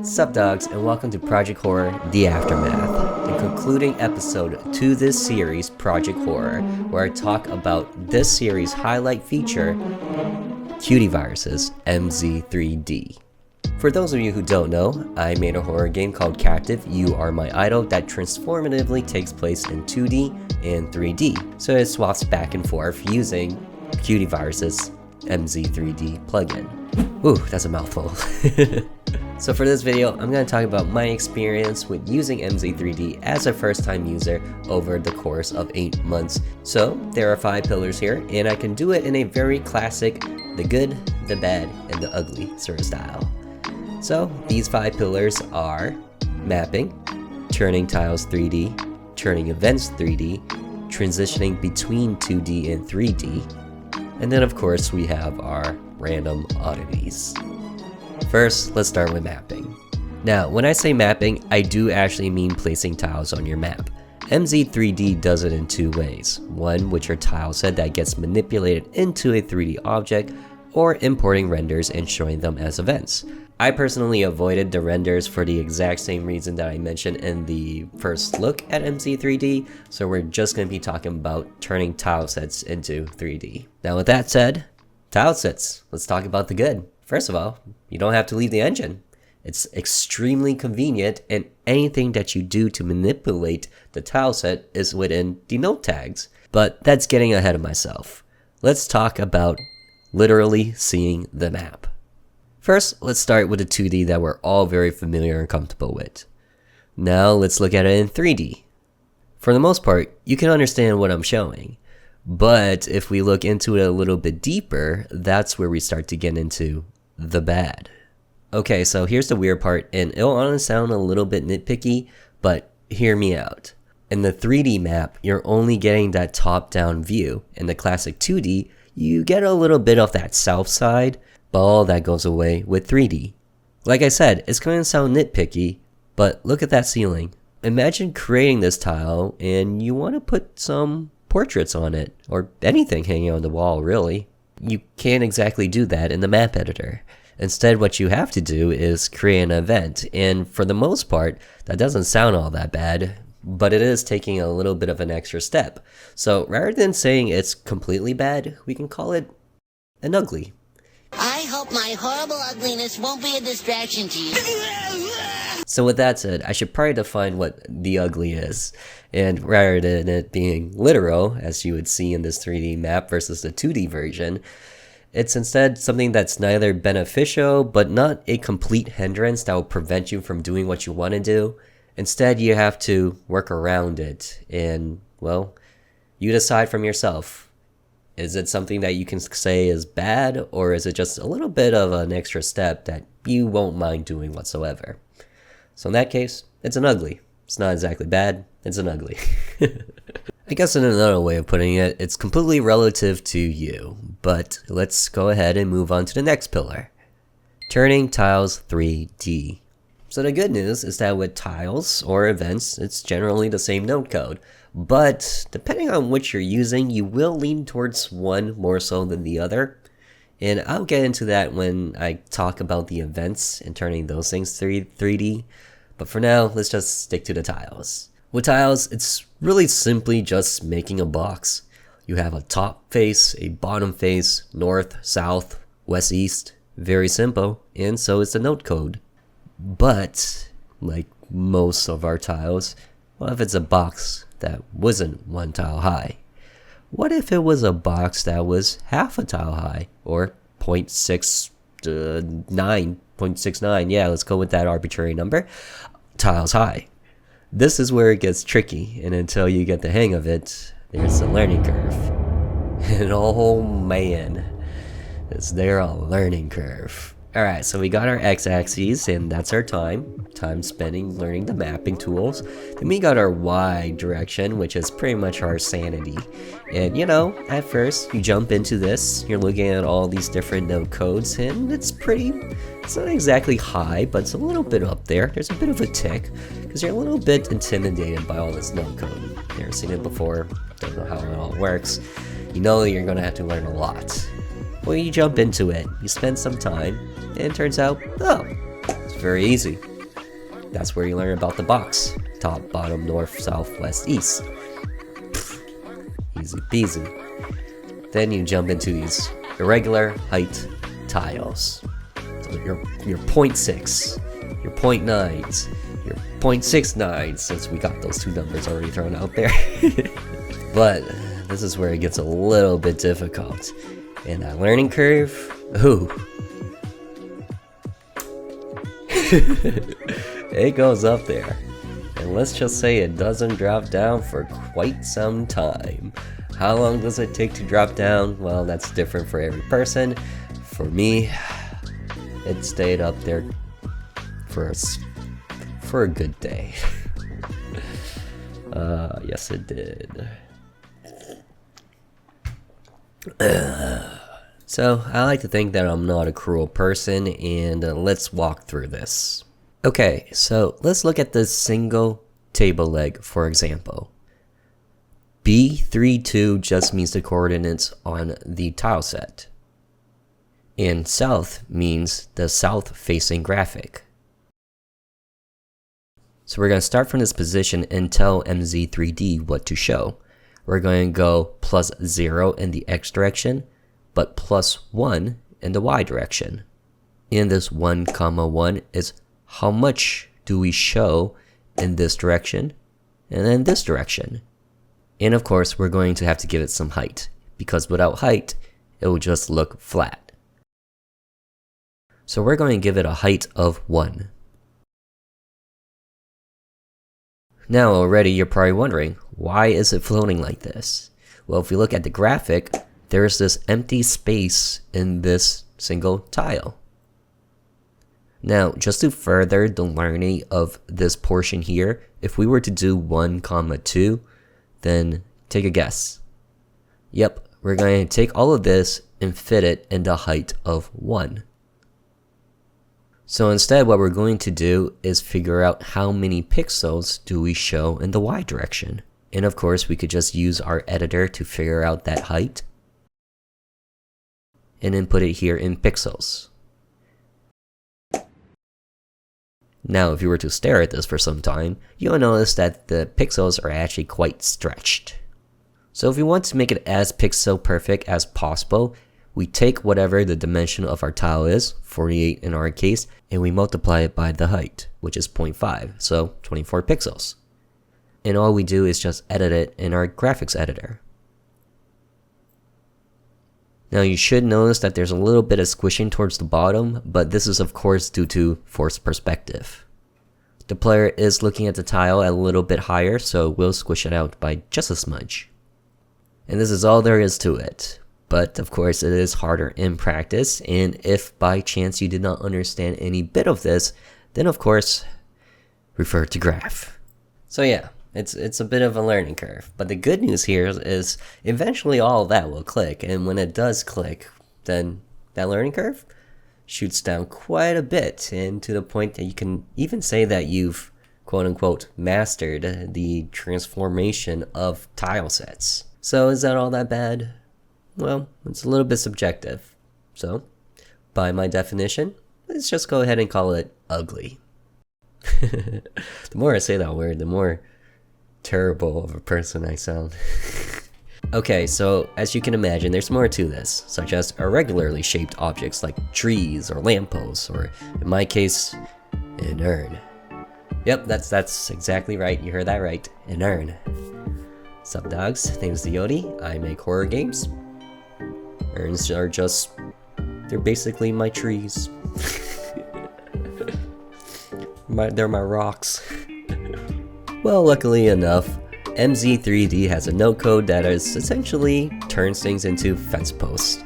Sup dogs, and welcome to Project Horror The Aftermath, the concluding episode to this series, Project Horror, where I talk about this series' highlight feature, cutie viruses, MZ3D. For those of you who don't know, I made a horror game called Captive, You Are My Idol that transformatively takes place in 2D and 3D, so it swaps back and forth using cutie viruses MZ3D plugin. Ooh, that's a mouthful. So for this video, I'm going to talk about my experience with using MZ3D as a first-time user over the course of 8 months. So there are 5 pillars here, and I can do it in a very classic, the good, the bad, and the ugly sort of style. So these 5 pillars are mapping, turning tiles 3D, turning events 3D, transitioning between 2D and 3D, and then of course we have our random oddities. First, let's start with mapping. Now, when I say mapping, I do actually mean placing tiles on your map. MZ3D does it in 2 ways. One, which are tile set that gets manipulated into a 3D object, or importing renders and showing them as events. I personally avoided the renders for the exact same reason that I mentioned in the first look at MZ3D, so we're just going to be talking about turning tile sets into 3D. Now with that said, tile sets, let's talk about the good. First of all, you don't have to leave the engine. It's extremely convenient, and anything that you do to manipulate the tile set is within the node tags. But that's getting ahead of myself. Let's talk about literally seeing the map. First, let's start with the 2D that we're all very familiar and comfortable with. Now let's look at it in 3D. For the most part, you can understand what I'm showing. But if we look into it a little bit deeper, that's where we start to get into the bad. Okay, so here's the weird part, and it'll honestly sound a little bit nitpicky, but hear me out. In the 3D map, you're only getting that top-down view. In the classic 2D, you get a little bit of that south side, but all that goes away with 3D. Like I said, it's going to sound nitpicky, but look at that ceiling. Imagine creating this tile, and you want to put some portraits on it, or anything hanging on the wall really. You can't exactly do that in the map editor. Instead, what you have to do is create an event, and for the most part, that doesn't sound all that bad, but it is taking a little bit of an extra step. So rather than saying it's completely bad, we can call it an ugly. I hope my horrible ugliness won't be a distraction to you. So with that said, I should probably define what the ugly is. And rather than it being literal, as you would see in this 3D map versus the 2D version, it's instead something that's neither beneficial, but not a complete hindrance that will prevent you from doing what you want to do. Instead, you have to work around it. And, well, you decide from yourself. Is it something that you can say is bad, or is it just a little bit of an extra step that you won't mind doing whatsoever? So in that case, it's an ugly. It's not exactly bad, it's an ugly. I guess in another way of putting it, it's completely relative to you. But let's go ahead and move on to the next pillar. Turning tiles 3D. So the good news is that with tiles or events, it's generally the same node code. But depending on which you're using, you will lean towards one more so than the other. And I'll get into that when I talk about the events and turning those things 3D. But for now, let's just stick to the tiles. With tiles, it's really simply just making a box. You have a top face, a bottom face, north, south, west, east. Very simple, and so is the node code. But, like most of our tiles, what if it's a box that wasn't 1 tile high? What if it was a box that was half a tile high, or 0.69, yeah, let's go with that arbitrary number, tiles high? This is where it gets tricky, and until you get the hang of it, there's a learning curve. And oh man, is there a learning curve. Alright, so we got our x-axis, and that's our time spending learning the mapping tools. Then we got our y direction, which is pretty much our sanity. And you know, at first, you jump into this, you're looking at all these different node codes, and it's not exactly high, but it's a little bit up there. There's a bit of a tick, because you're a little bit intimidated by all this node code. Never seen it before, don't know how it all works. You know you're gonna have to learn a lot. Well, you jump into it, you spend some time, and it turns out, oh, it's very easy. That's where you learn about the box. Top, bottom, north, south, west, east. Easy peasy. Then you jump into these irregular height tiles. So your 0.6, your 0.9s, your 0.69, since we got those two numbers already thrown out there. But this is where it gets a little bit difficult. And that learning curve, ooh. It goes up there. And let's just say it doesn't drop down for quite some time. How long does it take to drop down? Well, that's different for every person. For me, it stayed up there for a good day. Yes it did. So, I like to think that I'm not a cruel person, and let's walk through this. Okay, so let's look at this single table leg, for example. B32 just means the coordinates on the tile set. And south means the south-facing graphic. So we're going to start from this position and tell MZ3D what to show. We're going to go +0 in the X direction, but +1 in the Y direction. And this 1, 1 is how much do we show in this direction and then this direction. And of course, we're going to have to give it some height, because without height, it will just look flat. So we're going to give it a height of 1. Now already you're probably wondering, why is it floating like this? Well, if we look at the graphic, there's this empty space in this single tile. Now, just to further the learning of this portion here, if we were to do 1, 2, then take a guess. Yep, we're going to take all of this and fit it in the height of 1. So instead, what we're going to do is figure out how many pixels do we show in the Y direction. And of course, we could just use our editor to figure out that height, and then put it here in pixels. Now, if you were to stare at this for some time, you'll notice that the pixels are actually quite stretched. So if we want to make it as pixel perfect as possible, we take whatever the dimension of our tile is, 48 in our case, and we multiply it by the height, which is 0.5, so 24 pixels. And all we do is just edit it in our graphics editor. Now you should notice that there's a little bit of squishing towards the bottom, but this is of course due to forced perspective. The player is looking at the tile a little bit higher, so we'll squish it out by just a smudge. And this is all there is to it. But of course it is harder in practice, and if by chance you did not understand any bit of this, then of course refer to graph. So yeah, it's a bit of a learning curve, but the good news here is eventually all of that will click, and when it does click, then that learning curve shoots down quite a bit, and to the point that you can even say that you've quote-unquote mastered the transformation of tile sets. So is that all that bad? Well, it's a little bit subjective. So, by my definition, let's just go ahead and call it ugly. The more I say that word, the more terrible of a person I sound. Okay, so as you can imagine, there's more to this, such as irregularly shaped objects like trees or lampposts, or in my case, an urn. Yep, that's exactly right. You heard that right. An urn. Sup dogs, name's TheOdie. I make horror games. Urns are just, they're basically my trees. They're my rocks. Well, luckily enough, MZ3D has a no code that is essentially turns things into fence posts.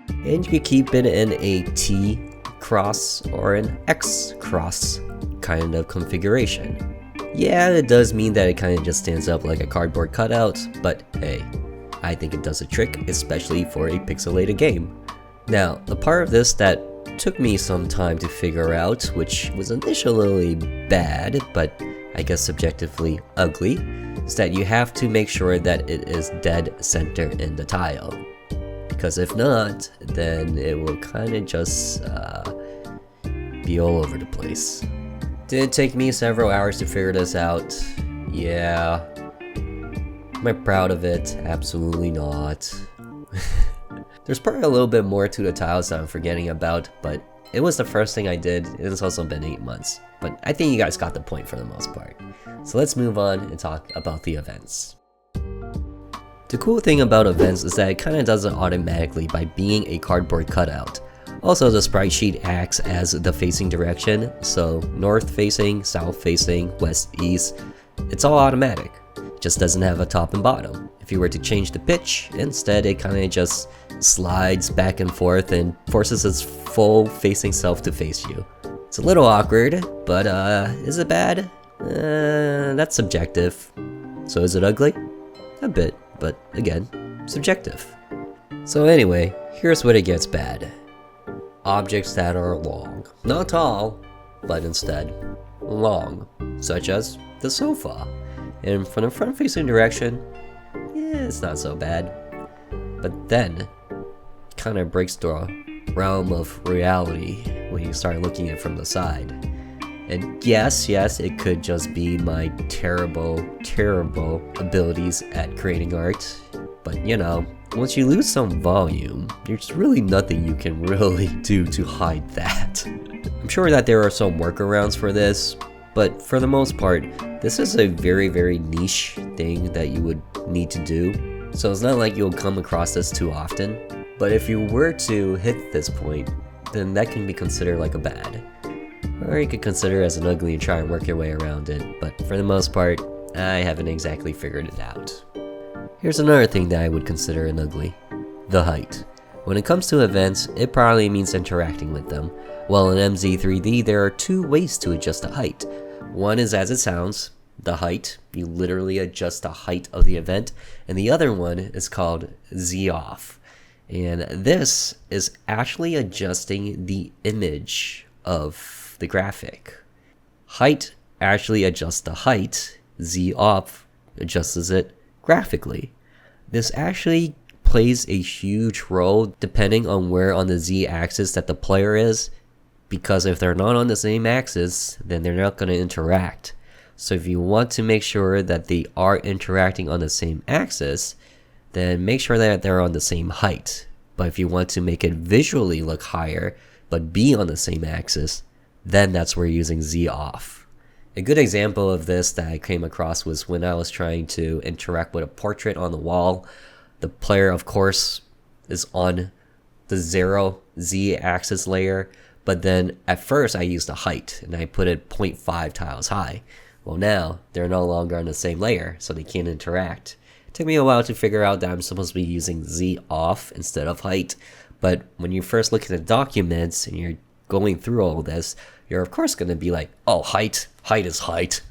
And you can keep it in a T cross or an X cross kind of configuration. Yeah, it does mean that it kind of just stands up like a cardboard cutout, but hey, I think it does a trick, especially for a pixelated game. Now, the part of this that took me some time to figure out, which was initially bad, but I guess subjectively ugly, is that you have to make sure that it is dead center in the tile. Because if not, then it will kind of just be all over the place. Did it take me several hours to figure this out? Yeah. Am I proud of it? Absolutely not. There's probably a little bit more to the tiles that I'm forgetting about, but it was the first thing I did. It's also been 8 months, but I think you guys got the point for the most part. So let's move on and talk about the events. The cool thing about events is that it kind of does it automatically by being a cardboard cutout. Also, the sprite sheet acts as the facing direction, so north facing, south facing, west, east, it's all automatic. It just doesn't have a top and bottom. If you were to change the pitch, instead it kind of just slides back and forth and forces its full facing self to face you. It's a little awkward, but is it bad? That's subjective. So is it ugly? A bit, but again, subjective. So anyway, here's when it gets bad. Objects that are long. Not tall, but instead long, such as the sofa. And from the front facing direction, yeah, it's not so bad. But then, kind of breaks the realm of reality when you start looking at it from the side. And yes, it could just be my terrible abilities at creating art. But you know, once you lose some volume, there's really nothing you can really do to hide that. I'm sure that there are some workarounds for this, but for the most part, this is a very niche thing that you would need to do. So it's not like you'll come across this too often. But if you were to hit this point, then that can be considered like a bad. Or you could consider it as an ugly and try and work your way around it, but for the most part, I haven't exactly figured it out. Here's another thing that I would consider an ugly. The height. When it comes to events, it probably means interacting with them. While in MZ3D, there are 2 ways to adjust the height. One is as it sounds, the height. You literally adjust the height of the event. And the other one is called zoff. And this is actually adjusting the image of the graphic. Height actually adjusts the height. Zoff adjusts it graphically. This actually plays a huge role depending on where on the z-axis that the player is, because if they're not on the same axis, then they're not going to interact. So if you want to make sure that they are interacting on the same axis, then make sure that they're on the same height. But if you want to make it visually look higher but be on the same axis, then that's where you're using zoff. A good example of this that I came across was when I was trying to interact with a portrait on the wall. The player, of course, is on the 0 z-axis layer, but then at first I used the height and I put it 0.5 tiles high. Well, now they're no longer on the same layer, so they can't interact. It took me a while to figure out that I'm supposed to be using zoff instead of height, but when you first look at the documents and you're going through all this, you're of course going to be like, oh, height is height,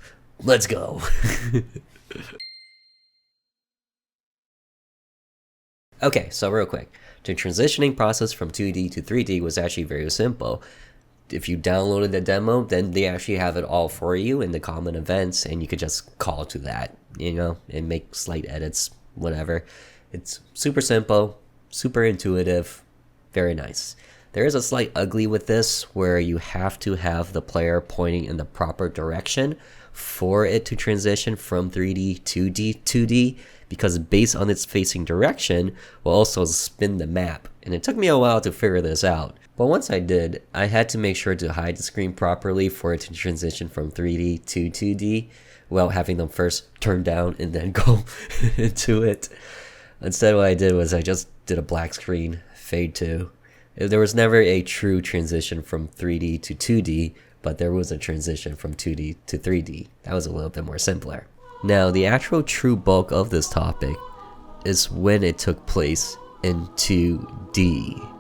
let's go. Okay, so real quick, the transitioning process from 2D to 3D was actually very simple. If you downloaded the demo, then they actually have it all for you in the common events, and you could just call to that, you know, and make slight edits, whatever. It's super simple, super intuitive, very nice. There is a slight ugly with this where you have to have the player pointing in the proper direction for it to transition from 3D to 2D, because based on its facing direction will also spin the map. And it took me a while to figure this out. But once I did, I had to make sure to hide the screen properly for it to transition from 3D to 2D without having them first turn down and then go into it. Instead, what I did was I just did a black screen, fade to. There was never a true transition from 3D to 2D, but there was a transition from 2D to 3D. That was a little bit more simpler. Now, the actual true bulk of this topic is when it took place in 2D.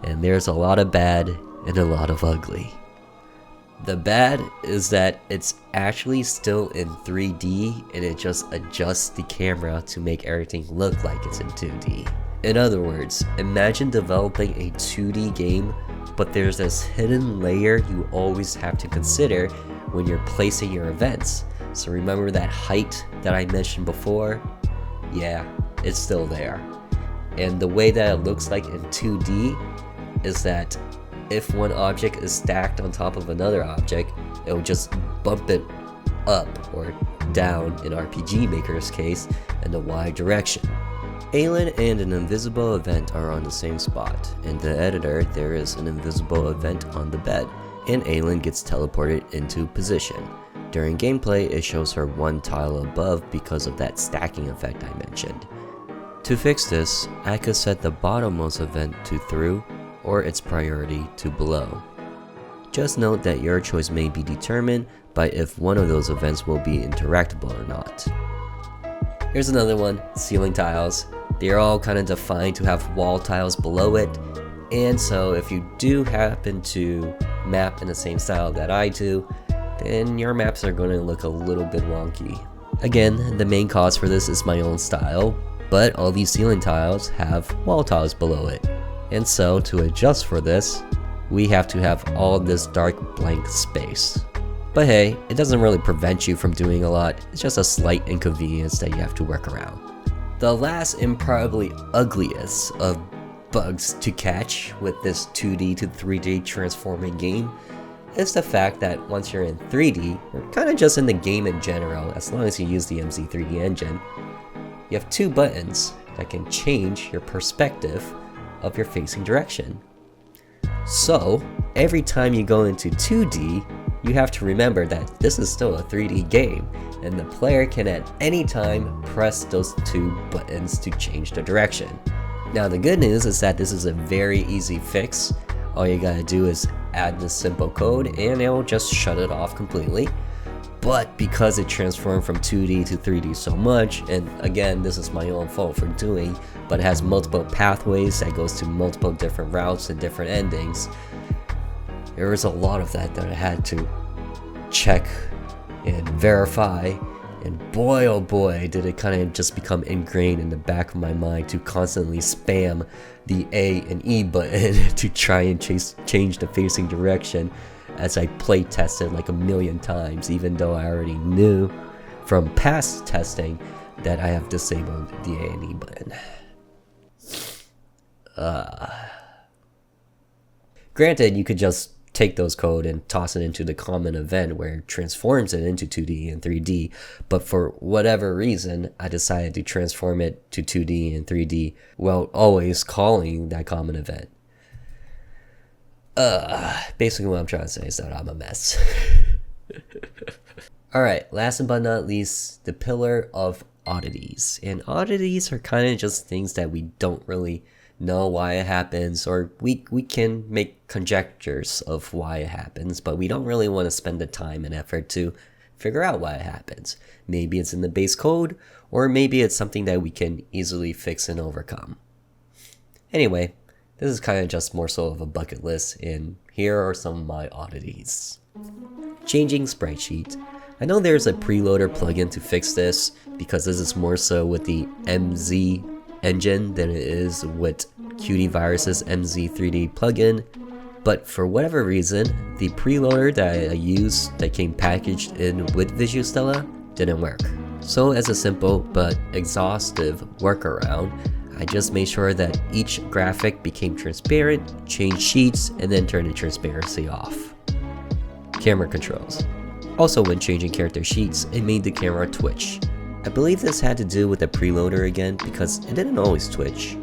And there's a lot of bad and a lot of ugly. The bad is that it's actually still in 3D and it just adjusts the camera to make everything look like it's in 2D. In other words, imagine developing a 2D game, but there's this hidden layer you always have to consider when you're placing your events. So remember that height that I mentioned before? Yeah, it's still there. And the way that it looks like in 2D is that if one object is stacked on top of another object, it'll just bump it up or down in RPG Maker's case in the Y direction. Aelin and an invisible event are on the same spot. In the editor, there is an invisible event on the bed, and Aelin gets teleported into position. During gameplay, it shows her one tile above because of that stacking effect I mentioned. To fix this, I could set the bottommost event to through or its priority to below. Just note that your choice may be determined by if one of those events will be interactable or not. Here's another one, ceiling tiles. They are all kind of defined to have wall tiles below it, and so if you do happen to map in the same style that I do, then your maps are going to look a little bit wonky. Again, the main cause for this is my own style, but all these ceiling tiles have wall tiles below it. And so to adjust for this, we have to have all this dark blank space. But hey, it doesn't really prevent you from doing a lot, it's just a slight inconvenience that you have to work around. The last and probably ugliest of bugs to catch with this 2D to 3D transforming game is the fact that once you're in 3D, or kind of just in the game in general, as long as you use the MZ3D engine, you have two buttons that can change your perspective of your facing direction. So, every time you go into 2D, you have to remember that this is still a 3D game, and the player can at any time press those two buttons to change the direction. Now the good news is that this is a very easy fix. All you gotta do is add this simple code and it will just shut it off completely. But because it transformed from 2D to 3D so much, and again this is my own fault for doing, but it has multiple pathways that goes to multiple different routes and different endings, there was a lot of that I had to check and verify, and boy oh boy did it kind of just become ingrained in the back of my mind to constantly spam the A and E button to try and change the facing direction as I play tested like a million times, even though I already knew from past testing that I have disabled the A and E button. Granted, you could just take those code and toss it into the common event where it transforms it into 2D and 3D, but for whatever reason I decided to transform it to 2D and 3D while always calling that common event. Basically what I'm trying to say is that I'm a mess. Alright, last but not least, the pillar of oddities. And oddities are kind of just things that we don't really know why it happens, or we can make conjectures of why it happens, but we don't really want to spend the time and effort to figure out why it happens. Maybe it's in the base code, or maybe it's something that we can easily fix and overcome. Anyway, this is kind of just more so of a bucket list, and here are some of my oddities. Changing sprite sheet. I know there's a preloader plugin to fix this, because this is more so with the MZ engine than it is with Qt Virus's MZ3D plugin, but for whatever reason, the preloader that I used that came packaged in with Visual didn't work. So as a simple but exhaustive workaround, I just made sure that each graphic became transparent, changed sheets, and then turned the transparency off. Camera controls. Also when changing character sheets, it made the camera twitch. I believe this had to do with the preloader again because it didn't always twitch.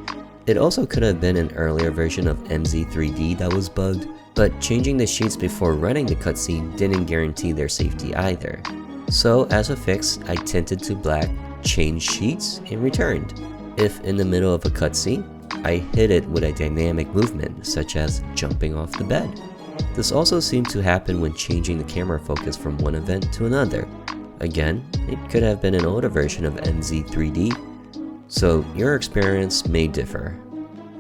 It also could have been an earlier version of MZ3D that was bugged, but changing the sheets before running the cutscene didn't guarantee their safety either. So as a fix, I tinted to black, changed sheets, and returned. If in the middle of a cutscene, I hid it with a dynamic movement such as jumping off the bed. This also seemed to happen when changing the camera focus from one event to another. Again, it could have been an older version of MZ3D, so your experience may differ.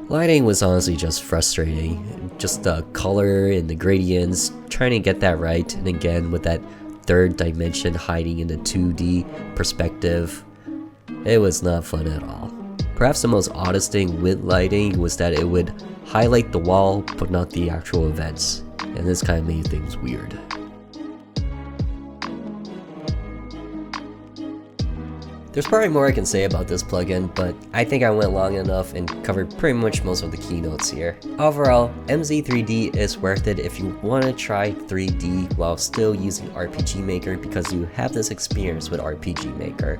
Lighting was honestly just frustrating, just the color and the gradients, trying to get that right, and again with that third dimension hiding in the 2D perspective, it was not fun at all. Perhaps the most oddest thing with lighting was that it would highlight the wall but not the actual events, and this kind of made things weird. There's probably more I can say about this plugin, but I think I went long enough and covered pretty much most of the keynotes here. Overall, MZ3D is worth it if you want to try 3D while still using RPG Maker, because you have this experience with RPG Maker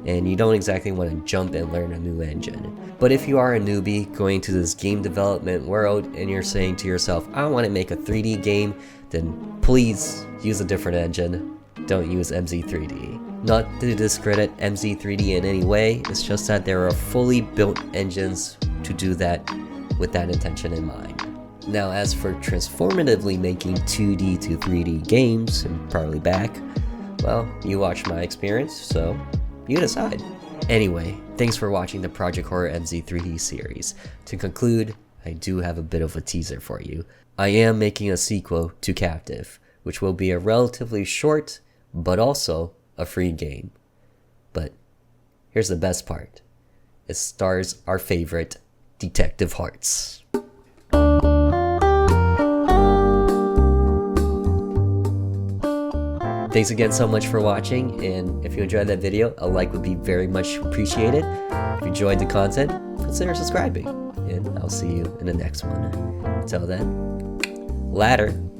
and you don't exactly want to jump and learn a new engine. But if you are a newbie going to this game development world and you're saying to yourself, I want to make a 3D game, then please use a different engine. Don't use MZ3D. Not to discredit MZ3D in any way, it's just that there are fully built engines to do that with that intention in mind. Now, as for transformatively making 2D to 3D games, and probably back, well, you watched my experience, so you decide. Anyway, thanks for watching the Project Horror MZ3D series. To conclude, I do have a bit of a teaser for you. I am making a sequel to Captive, which will be a relatively short, but also a free game. But here's the best part. It stars our favorite Detective Hearts. Thanks again so much for watching, and if you enjoyed that video, a like would be very much appreciated. If you enjoyed the content, consider subscribing, and I'll see you in the next one. Until then, later.